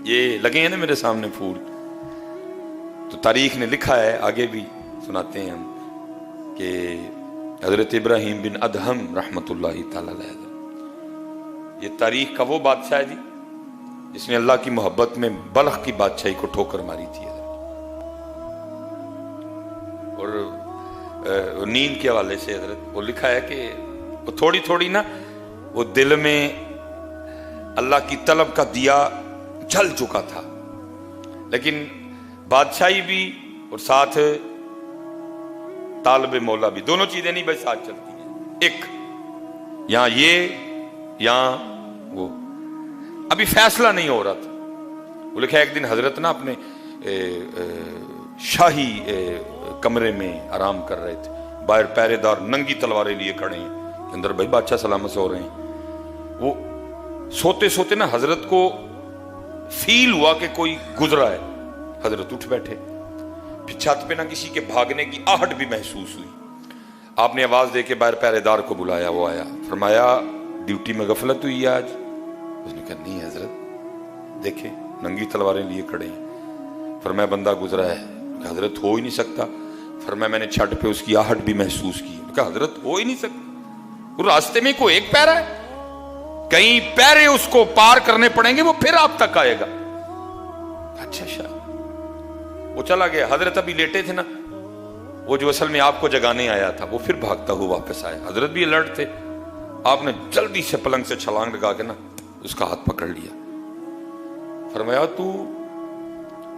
یہ لگے ہیں نا میرے سامنے پھول، تو تاریخ نے لکھا ہے، آگے بھی سناتے ہیں ہم، کہ حضرت ابراہیم بن ادہم رحمۃ اللہ تعالی علیہ، یہ تاریخ کا وہ بادشاہ ہے جی جس نے اللہ کی محبت میں بلخ کی بادشاہی کو ٹھوکر ماری تھی. اور نیند کے حوالے سے حضرت وہ لکھا ہے کہ وہ تھوڑی تھوڑی نا وہ دل میں اللہ کی طلب کا دیا جل چکا تھا، لیکن بادشاہی بھی اور ساتھ طالب مولا بھی، دونوں چیزیں نہیں بھائی ساتھ چلتی ہیں، ایک یہاں یہ یہاں وہ، ابھی فیصلہ نہیں ہو رہا تھا. وہ لکھا ہے ایک دن حضرت نا اپنے شاہی کمرے میں آرام کر رہے تھے، باہر پہرے دار ننگی تلواریں لیے کھڑے ہیں، اندر بھائی بادشاہ سلامت سو رہے ہیں. وہ سوتے سوتے نا حضرت کو فیل ہوا کہ کوئی گزرا ہے. حضرت اٹھ بیٹھے، پھر چھت پہ نہ کسی کے بھاگنے کی آہٹ بھی محسوس ہوئی. آپ نے آواز دے کے باہر پہرے دار کو بلایا، وہ آیا، فرمایا ڈیوٹی میں غفلت ہوئی ہے آج؟ اس نے کہا نہیں حضرت، دیکھیں ننگی تلواریں لیے کھڑے ہیں. فرمایا بندہ گزرا ہے. کہ حضرت ہو ہی نہیں سکتا. فرمایا میں نے چھت پہ اس کی آہٹ بھی محسوس کی. کہ حضرت ہو ہی نہیں سکتا، وہ راستے میں کوئی ایک پیرا ہے، کئی پیرے اس کو پار کرنے پڑیں گے، وہ پھر آپ تک آئے گا. اچھا شاید وہ چلا گیا. حضرت ابھی لیٹے تھے نا، وہ جو اصل میں آپ کو جگانے آیا تھا وہ پھر بھاگتا ہوا واپس آیا. حضرت بھی الرٹ تھے. آپ نے جلدی سے پلنگ سے چھلانگ لگا کے نا اس کا ہاتھ پکڑ لیا. فرمایا تو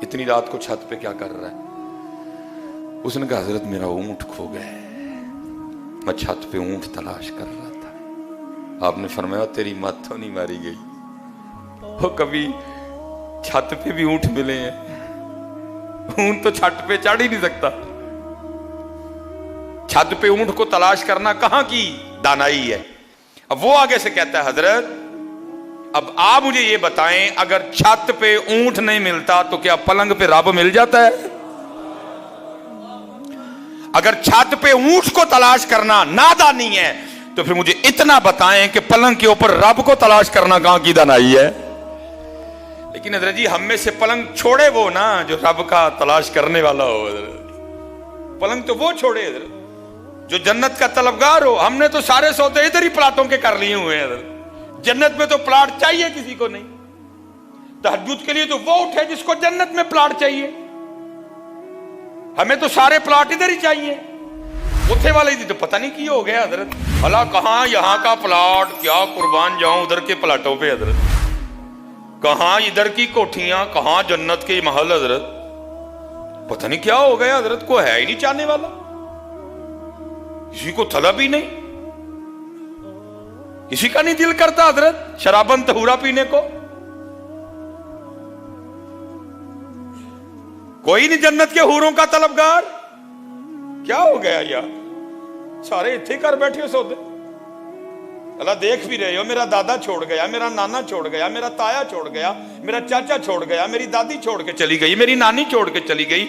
اتنی رات کو چھت پہ کیا کر رہا ہے؟ اس نے کہا حضرت میرا اونٹ کھو گیا ہے، میں چھت پہ اونٹ تلاش کر رہا تھا. آپ نے فرمایا تیری مت تو نہیں ماری گئی، وہ کبھی چھت پہ بھی اونٹ ملے ہیں، اونٹ تو چھت پہ چڑھ ہی نہیں سکتا. چھت پہ اونٹ کو تلاش کرنا کہاں کی دانائی ہے. اب وہ آگے سے کہتا ہے حضرت اب آپ مجھے یہ بتائیں، اگر چھت پہ اونٹ نہیں ملتا تو کیا پلنگ پہ رب مل جاتا ہے؟ اگر چھت پہ اونٹ کو تلاش کرنا نادانی ہے تو پھر مجھے اتنا بتائیں کہ پلنگ کے اوپر رب کو تلاش کرنا کہاں کی دانائی ہے؟ لیکن حضرت جی ہم میں سے پلنگ چھوڑے وہ نا جو رب کا تلاش کرنے والا ہو. حضرت پلنگ تو وہ چھوڑے حضرت جو جنت کا طلبگار ہو. ہم نے تو سارے سودے ادھر ہی پلاٹوں کے کر لیے ہوئے ہیں حضرت. جنت میں تو پلاٹ چاہیے کسی کو نہیں. تہجد کے لیے تو وہ اٹھے جس کو جنت میں پلاٹ چاہیے. ہمیں تو سارے پلاٹ ادھر ہی چاہیے. اتھے والے تو پتہ نہیں کی ہو گیا حضرت، بھلا کہاں یہاں کا پلاٹ، کیا قربان جاؤں ادھر کے پلاٹوں پہ حضرت، کہاں ادھر کی کوٹھیاں، کہاں جنت کے محل حضرت. پتہ نہیں کیا ہو گیا حضرت، کو ہے ہی نہیں چاہنے والا، کسی کو طلب ہی نہیں، کسی کا نہیں دل کرتا حضرت شرابن طہورا پینے کو. کوئی نہیں جنت کے حوروں کا طلبگار. کیا ہو گیا یار، سارے اتھے کر بیٹھے سودے. اللہ دیکھ بھی رہے ہو، میرا دادا چھوڑ گیا، میرا نانا چھوڑ گیا، میرا تایا چھوڑ گیا، میرا چاچا چھوڑ گیا، میری دادی چھوڑ کے چلی گئی، میری نانی چھوڑ کے چلی گئی،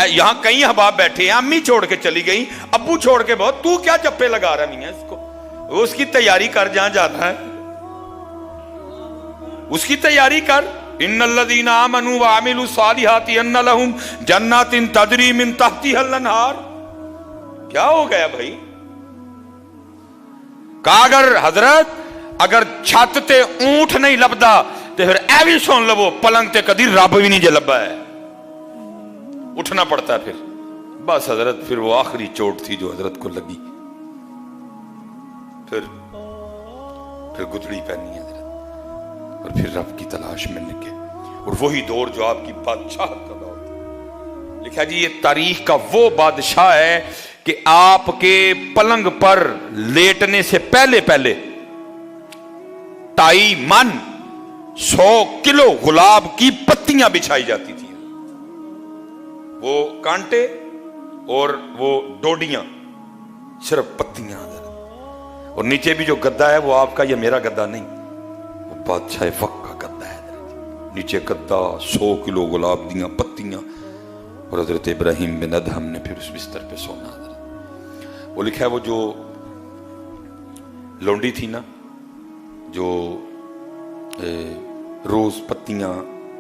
یہاں کئی احباب بیٹھے ہیں، امی چھوڑ کے چلی گئی، ابو چھوڑ کے بہت. تو کیا چپے لگا رہا نہیں ہے اس کو؟ اس کی تیاری کر جہاں جانا ہے، اس کی تیاری کر. ان الذین آمنوا وعملوا الصالحات ان لهم جنات تجری من تحتها الانہار. کیا ہو گیا بھائی؟ کہا اگر حضرت اگر چھت تے اونٹ نہیں لبدا تو پھر اے بھی سن لو پلنگ تے کدی رب بھی نہیں جے لبا ہے. اٹھنا پڑتا ہے پھر. بس حضرت پھر وہ آخری چوٹ تھی جو حضرت کو لگی. پھر گدڑی پہنی حضرت اور پھر رب کی تلاش میں نکلے. اور وہی دور جو آپ کی بادشاہت کا دور تھا. لکھا جی یہ تاریخ کا وہ بادشاہ ہے کہ آپ کے پلنگ پر لیٹنے سے پہلے 2.5 من 100 کلو گلاب کی پتیاں بچھائی جاتی تھی. وہ کانٹے اور وہ ڈوڈیاں، صرف پتیاں. اور نیچے بھی جو گدا ہے وہ آپ کا یا میرا گدا نہیں، وہ بادشاہ وقت کا گدا ہے. نیچے گدا، 100 کلو گلاب دیاں پتیاں. اور حضرت ابراہیم بن ادہم نے پھر اس بستر پہ سونا. وہ لکھا ہے وہ جو لونڈی تھی نا جو روز پتیاں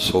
100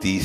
30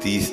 30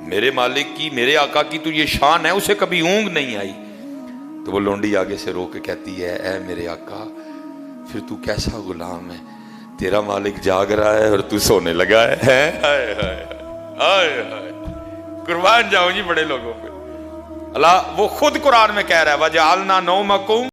میرے مالک کی، میرے آقا کی تو یہ شان ہے، اسے کبھی اونگ نہیں آئی۔ تو وہ لونڈی آگے سے رو کے کہتی ہے اے میرے آقا پھر تو کیسا غلام ہے، تیرا مالک جاگ رہا ہے اور تو سونے لگا ہے۔ ہائے ہائے ہائے ہائے، قربان جاؤں جی بڑے لوگوں پہ۔ اللہ وہ خود قرآن میں کہہ رہا ہے وَجَعَلْنَا نَوْمَكُمْ